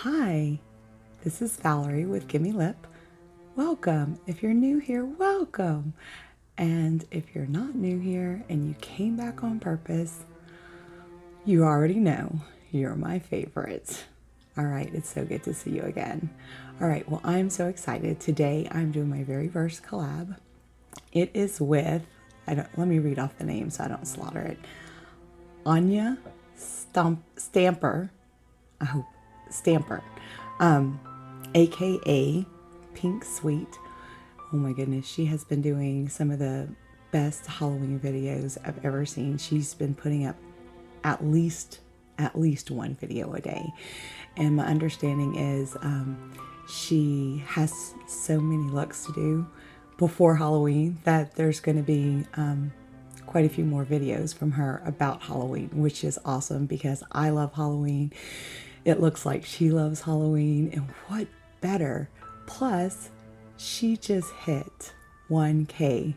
Hi, this is Valerie with Gimme Lip. Welcome. If you're new here, welcome. And if you're not new here and you came back on purpose, you already know you're my favorite. All right, it's so good to see you again. All right, well, I'm so excited. Today, I'm doing my very first collab. It is with, let me read off the name so I don't slaughter it. Anya Stamper, Stamper, aka Pinksweets. Oh my goodness, she has been doing some of the best Halloween videos I've ever seen. She's been putting up at least one video a day, and my understanding is she has so many looks to do before Halloween that there's going to be quite a few more videos from her about Halloween, which is awesome because I love Halloween. It looks like she loves Halloween, and what better? Plus, she just hit 1K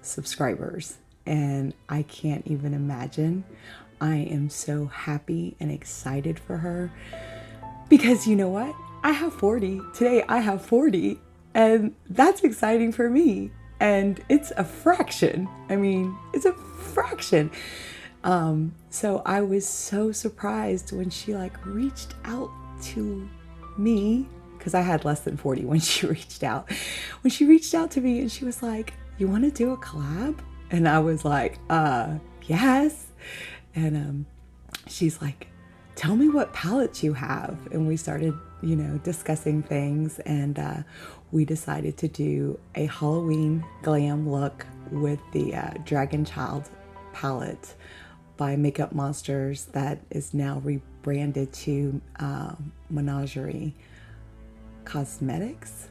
subscribers, and I can't even imagine. I am so happy and excited for her because you know what? I have 40. Today I have 40, and that's exciting for me. And it's a fraction. I mean, it's a fraction. So I was so surprised when she reached out to me, because I had less than 40 when she reached out. When she reached out to me and she was like, "You want to do a collab?" And I was like, yes. And she's like, "Tell me what palettes you have." And we started, discussing things, and we decided to do a Halloween glam look with the Dragon Child palette by Makeup Monsters that is now rebranded to Menagerie Cosmetics.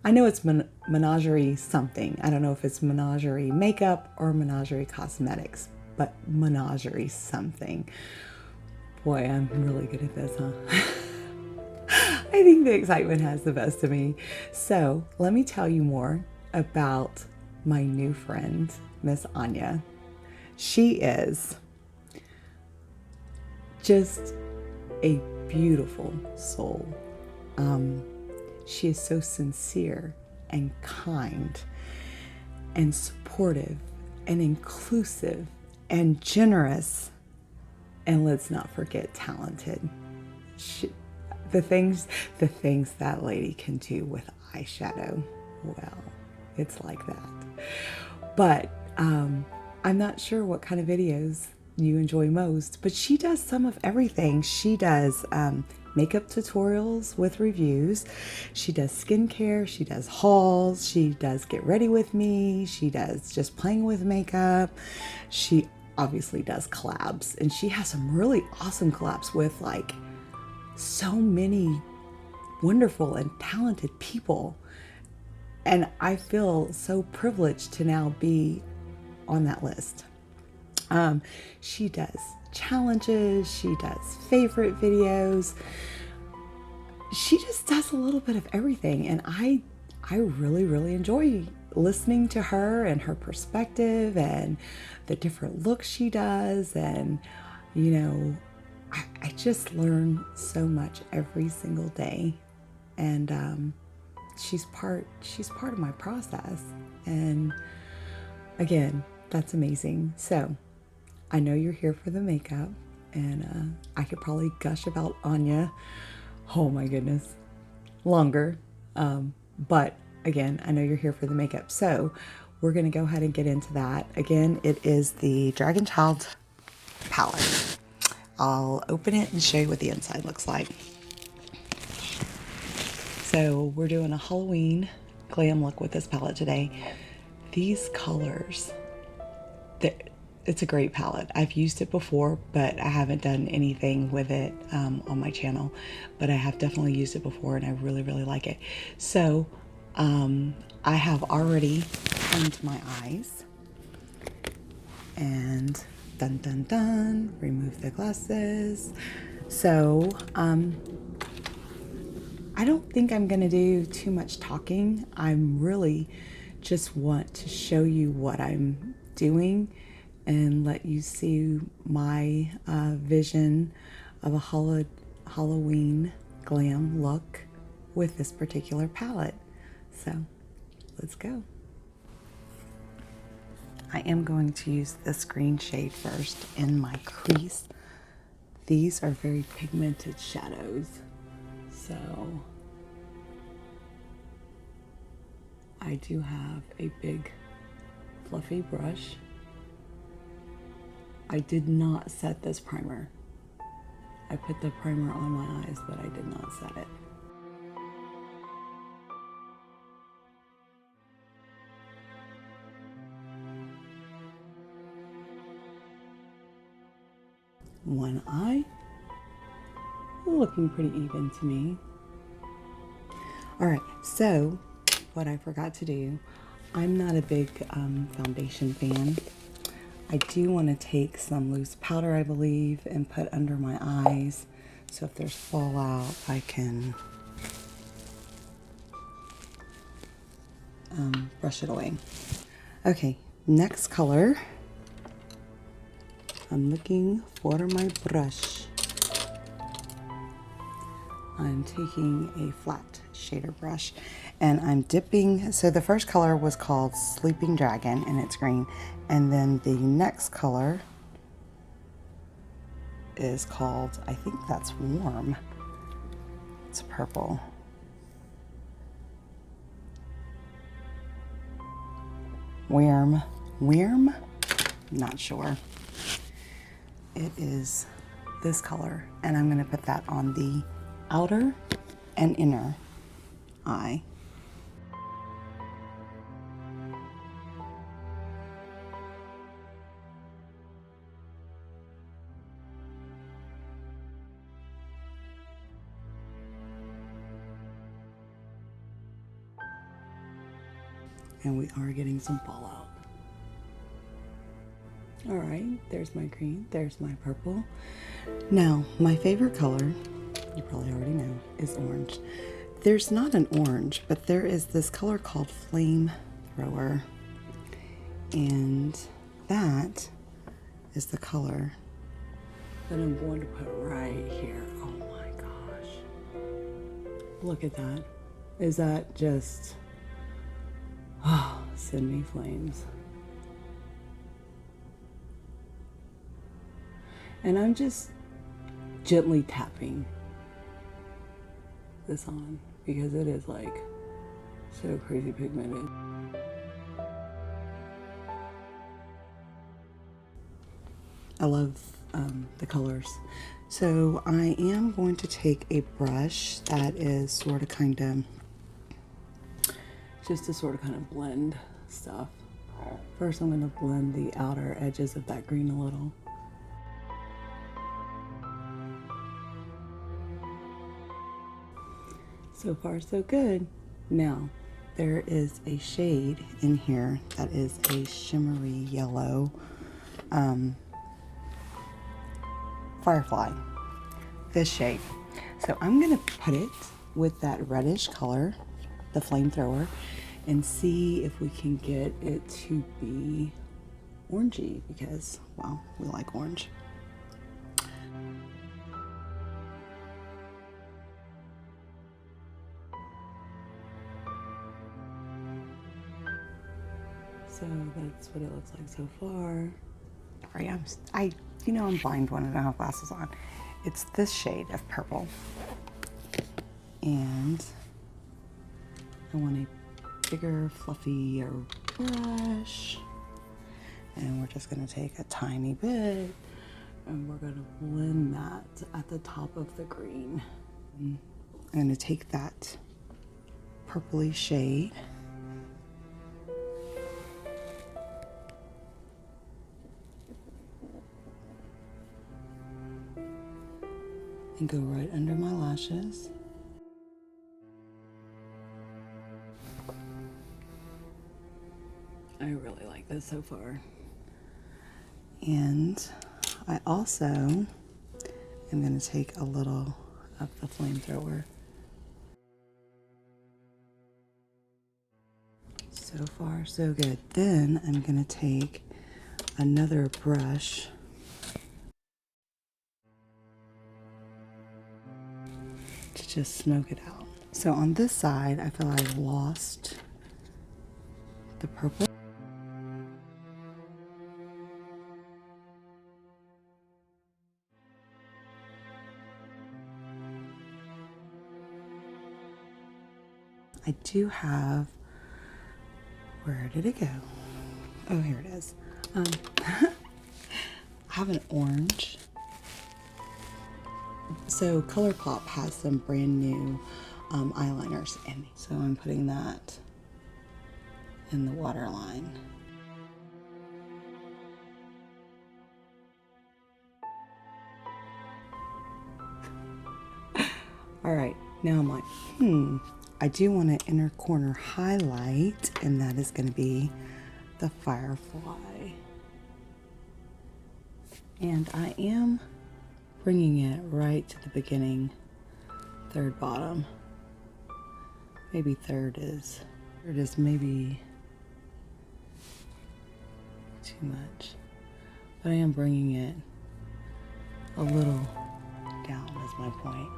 I know it's Menagerie something. I don't know if it's Menagerie Makeup or Menagerie Cosmetics, but Menagerie something. Boy, I'm really good at this, huh? I think the excitement has the best of me. So let me tell you more about my new friend, Miss Anya. She is just a beautiful soul. She is so sincere and kind and supportive and inclusive and generous. And let's not forget talented. The things that lady can do with eyeshadow, well, it's like that. But I'm not sure what kind of videos you enjoy most, but she does some of everything. She does makeup tutorials with reviews. She does skincare. She does hauls. She does get ready with me. She does just playing with makeup. She obviously does collabs, and she has some really awesome collabs with so many wonderful and talented people. And I feel so privileged to now be on that list. She does challenges, she does favorite videos. She just does a little bit of everything, and I really, really enjoy listening to her and her perspective and the different looks she does. And I just learn so much every single day, and she's part of my process. And again, that's amazing. So I know you're here for the makeup, and I could probably gush about Anya, oh my goodness, longer. But again, I know you're here for the makeup. So we're going to go ahead and get into that. Again, it is the Dragon Child palette. I'll open it and show you what the inside looks like. So we're doing a Halloween glam look with this palette today. These colors, it's a great palette. I've used it before, but I haven't done anything with it on my channel. But I have definitely used it before, and I really, really like it. So I have already primed my eyes, and dun dun dun, remove the glasses. So I don't think I'm gonna do too much talking. I'm really just want to show you what I'm doing and let you see my vision of a Halloween Glam look with this particular palette. So let's go. I am going to use this green shade first in my crease. These are very pigmented shadows, so I do have a big fluffy brush. I did not set this primer. I put the primer on my eyes, but I did not set it. One eye, looking pretty even to me. All right, so what I forgot to do, I'm not a big foundation fan. I do want to take some loose powder, I believe, and put under my eyes, so if there's fallout, I can brush it away. Okay, next color. I'm looking for my brush. I'm taking a flat shader brush and I'm dipping. So the first color was called Sleeping Dragon and it's green. And then the next color is called, I think that's Warm. It's purple. Warm? Not sure. It is this color, and I'm going to put that on the outer and inner eye. And we are getting some fallout. All right, there's my green, there's my purple. Now, my favorite color, you probably already know, is orange. There's not an orange, but there is this color called Flame Thrower. And that is the color that I'm going to put right here. Oh my gosh. Look at that. Is that just, oh, send me flames. And I'm just gently tapping this on because it is like so crazy pigmented. I love the colors. So I am going to take a brush that is sort of kind of, just to sort of kind of blend stuff. First I'm going to blend the outer edges of that green a little. So far, so good. Now, there is a shade in here that is a shimmery yellow Firefly, this shade. So I'm gonna put it with that reddish color, the flamethrower, and see if we can get it to be orangey because, well, we like orange. So that's what it looks like so far. Sorry, I'm blind when I don't have glasses on. It's this shade of purple. And I want a bigger, fluffier brush. And we're just gonna take a tiny bit and we're gonna blend that at the top of the green. I'm gonna take that purpley shade and go right under my lashes. I really like this so far. And I also am going to take a little of the flamethrower. So far, so good. Then I'm going to take another brush to just smoke it out. So on this side, I feel I lost the purple. I do have, where did it go? Oh, here it is. I have an orange. So ColourPop has some brand new eyeliners in me. So I'm putting that in the waterline. All right, now I'm like, I do want an inner corner highlight, and that is going to be the firefly. And I am bringing it right to the beginning, third bottom. Maybe third is maybe too much. But I am bringing it a little down is my point.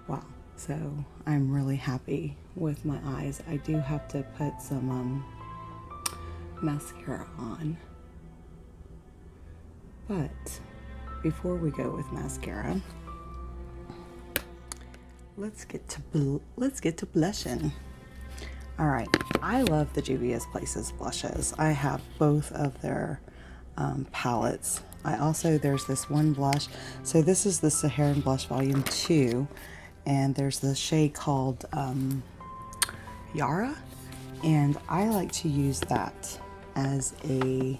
Wow. So I'm really happy with my eyes. I do have to put some mascara on. But before we go with mascara, let's get to blushing. All right, I love the Juvia's Places blushes. I have both of their palettes. There's this one blush. So this is the Saharan Blush Volume 2, and there's the shade called Yara, and I like to use that as a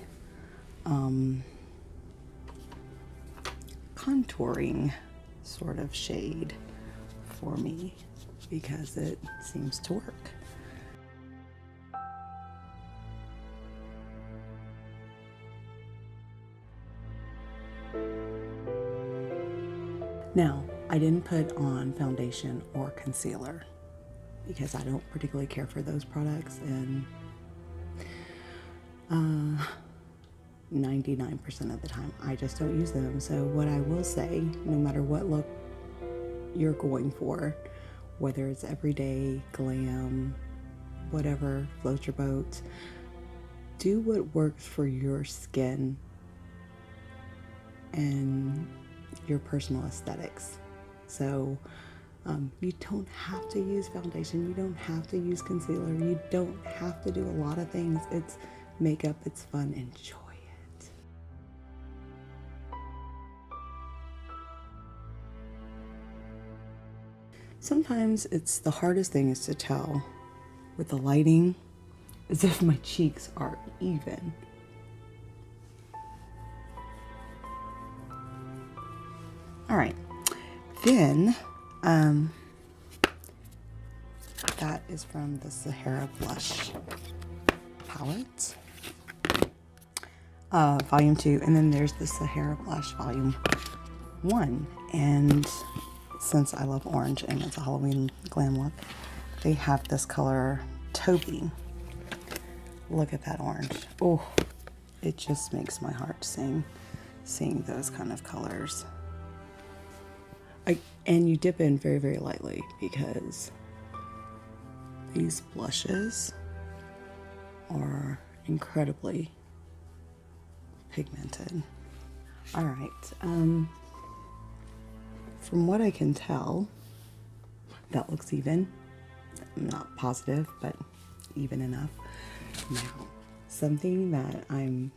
contouring sort of shade for me because it seems to work. Now, I didn't put on foundation or concealer because I don't particularly care for those products, and 99% of the time I just don't use them. So what I will say, no matter what look you're going for, whether it's everyday, glam, whatever floats your boat, do what works for your skin and your personal aesthetics. So you don't have to use foundation, you don't have to use concealer, you don't have to do a lot of things. It's makeup, it's fun, enjoy it. Sometimes it's the hardest thing is to tell with the lighting is if my cheeks are even. All right, then that is from the Sahara Blush palette, Volume 2, and then there's the Sahara Blush Volume 1. And since I love orange and it's a Halloween glam look, they have this color Toby. Look at that orange. Oh, it just makes my heart sing, seeing those kind of colors. And you dip in very, very lightly because these blushes are incredibly pigmented. All right, from what I can tell, that looks even. I'm not positive, but even enough. Now, something that I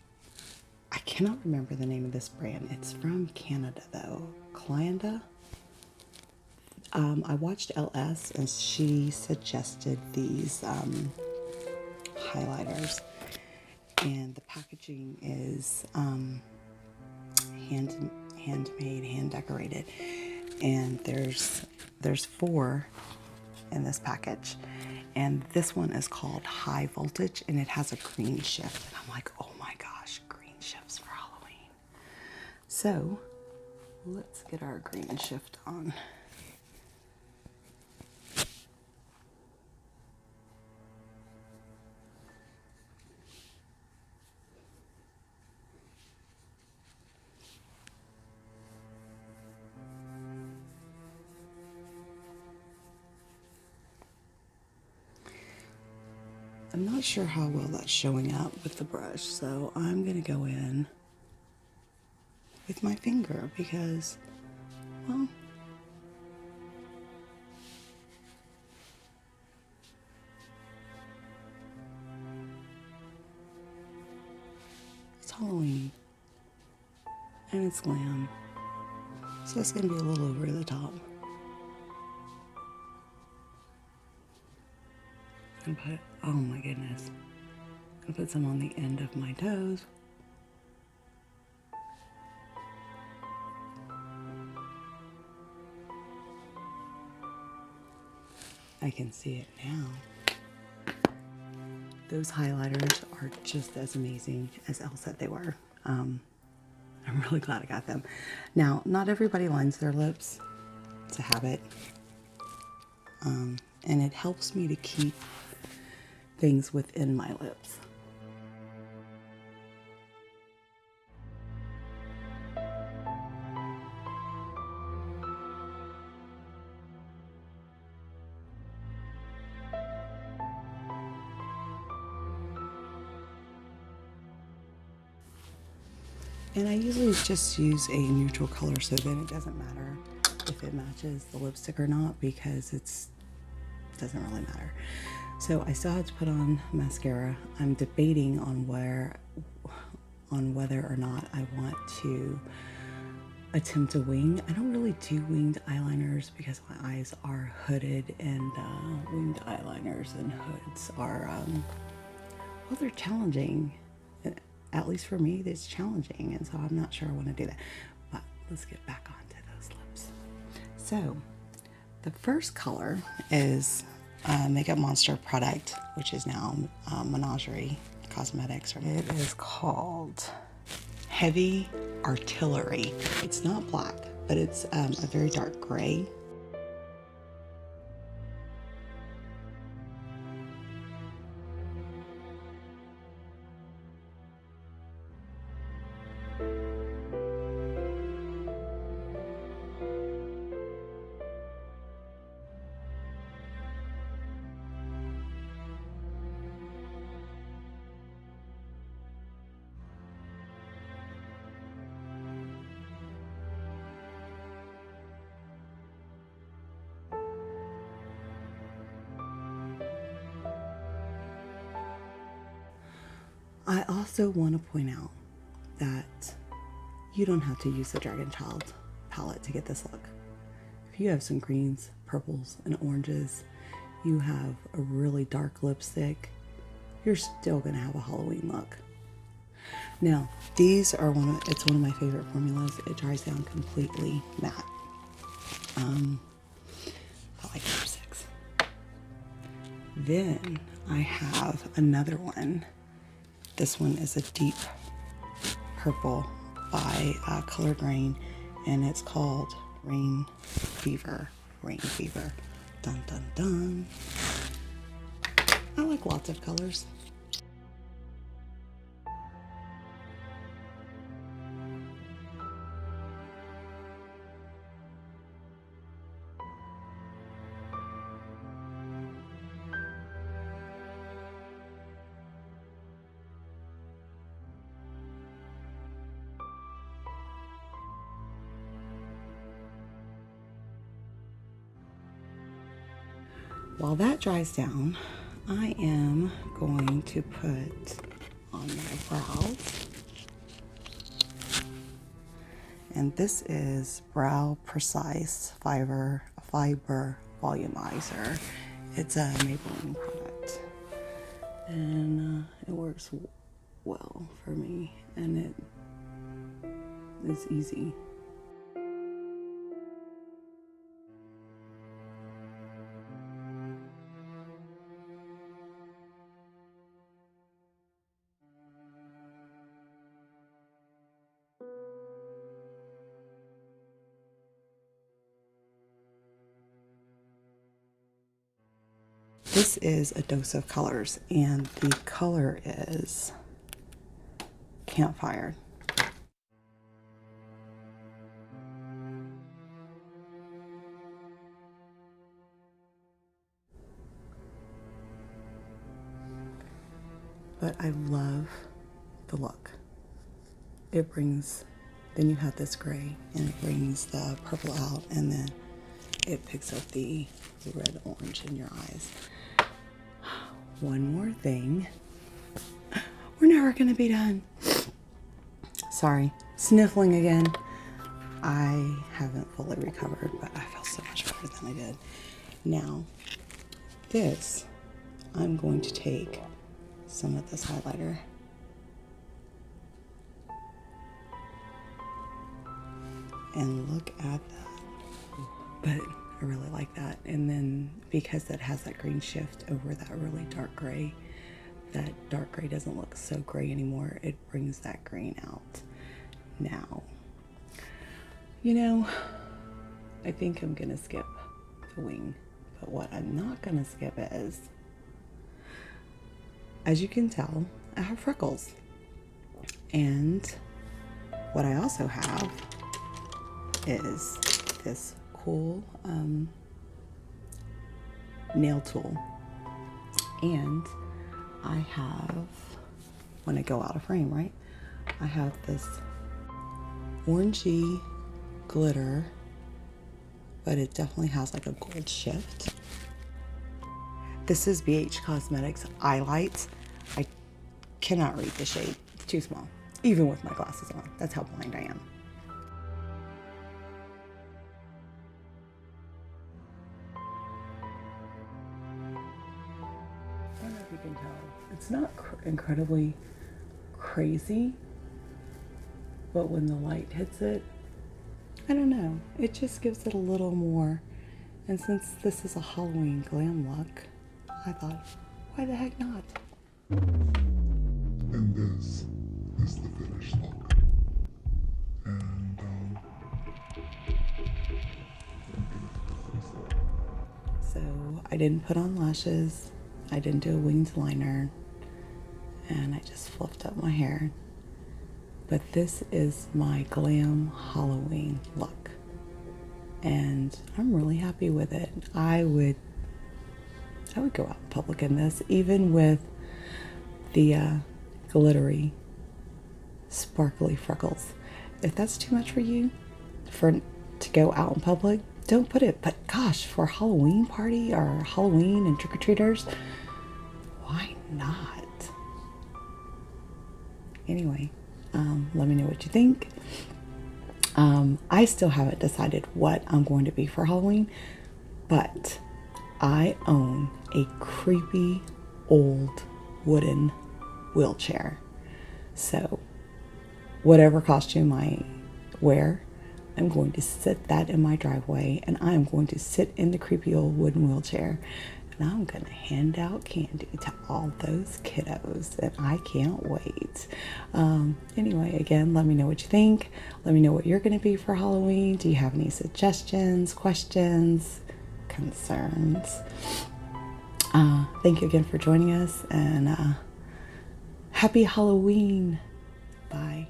cannot remember the name of this brand. It's from Canada though, Clyanda. I watched LS and she suggested these highlighters, and the packaging is handmade, hand decorated, and there's 4 in this package, and this one is called High Voltage, and it has a green shift, and I'm like, oh my gosh, green shifts for Halloween. So let's get our green shift on. I'm not sure how well that's showing up with the brush, so I'm gonna go in with my finger because, well, it's Halloween and it's glam, so it's gonna be a little over the top. And put, oh my goodness, I'm gonna put some on the end of my toes. I can see it now. Those highlighters are just as amazing as Elle said they were. I'm really glad I got them. Now, not everybody lines their lips. It's a habit. And it helps me to keep things within my lips. And I usually just use a neutral color so then it doesn't matter if it matches the lipstick or not because it doesn't really matter. So I still have to put on mascara. I'm debating on whether or not I want to attempt a wing. I don't really do winged eyeliners because my eyes are hooded, and winged eyeliners and hoods are, well, they're challenging. At least for me, it's challenging, and so I'm not sure I want to do that. But let's get back onto those lips. So the first color is a Makeup Monster product, which is now Menagerie Cosmetics. It is called Heavy Artillery. It's not black, but it's a very dark gray. I also want to point out that you don't have to use the Dragon Child palette to get this look. If you have some greens, purples, and oranges, you have a really dark lipstick, you're still going to have a Halloween look. Now, these are it's one of my favorite formulas. It dries down completely matte. I like number 6. Then I have another one. This one is a deep purple by Color Grain, and it's called Rain Fever. Rain Fever. Dun dun dun. I like lots of colors. While that dries down, I am going to put on my brows. And this is Brow Precise Fiber Volumizer. It's a Maybelline product. And it works well for me. And it is easy. This is a dose of colors, and the color is Campfire. but I love the look. It brings, then you have this gray and it brings the purple out, and then it picks up the red orange in your eyes. One more thing. We're never gonna be done. Sorry, sniffling again. I haven't fully recovered, but I feel so much better than I did. Now, this, I'm going to take some of this highlighter and look at that. But I really like that. And then because it has that green shift over that really dark gray, that dark gray doesn't look so gray anymore. It brings that green out. Now, you know, I think I'm gonna skip the wing, but what I'm not gonna skip is, as you can tell, I have freckles. And what I also have is this cool nail tool. And I have, when I go out of frame, right, I have this orangey glitter, but it definitely has like a gold shift. This is BH Cosmetics Eye Light. I cannot read the shade, it's too small, even with my glasses on. That's how blind I am. I don't know if you can tell, it's not incredibly crazy, but when the light hits it, I don't know, it just gives it a little more. And since this is a Halloween glam look, I thought, why the heck not? And this is the finished look. And so I didn't put on lashes, I didn't do a winged liner, and I just fluffed up my hair. But this is my glam Halloween look, and I'm really happy with it. I would go out in public in this, even with the glittery, sparkly freckles. If that's too much for you, to go out in public, don't put it. But gosh, for a Halloween party or Halloween and trick-or-treaters, why not? Anyway, let me know what you think. I still haven't decided what I'm going to be for Halloween, but I own a creepy old wooden wheelchair. So whatever costume I wear, I'm going to sit that in my driveway, and I'm going to sit in the creepy old wooden wheelchair, and I'm gonna hand out candy to all those kiddos, and I can't wait. Anyway, again, let me know what you think. Let me know what you're gonna be for Halloween. Do you have any suggestions, questions, concerns? Thank you again for joining us, and happy Halloween. Bye.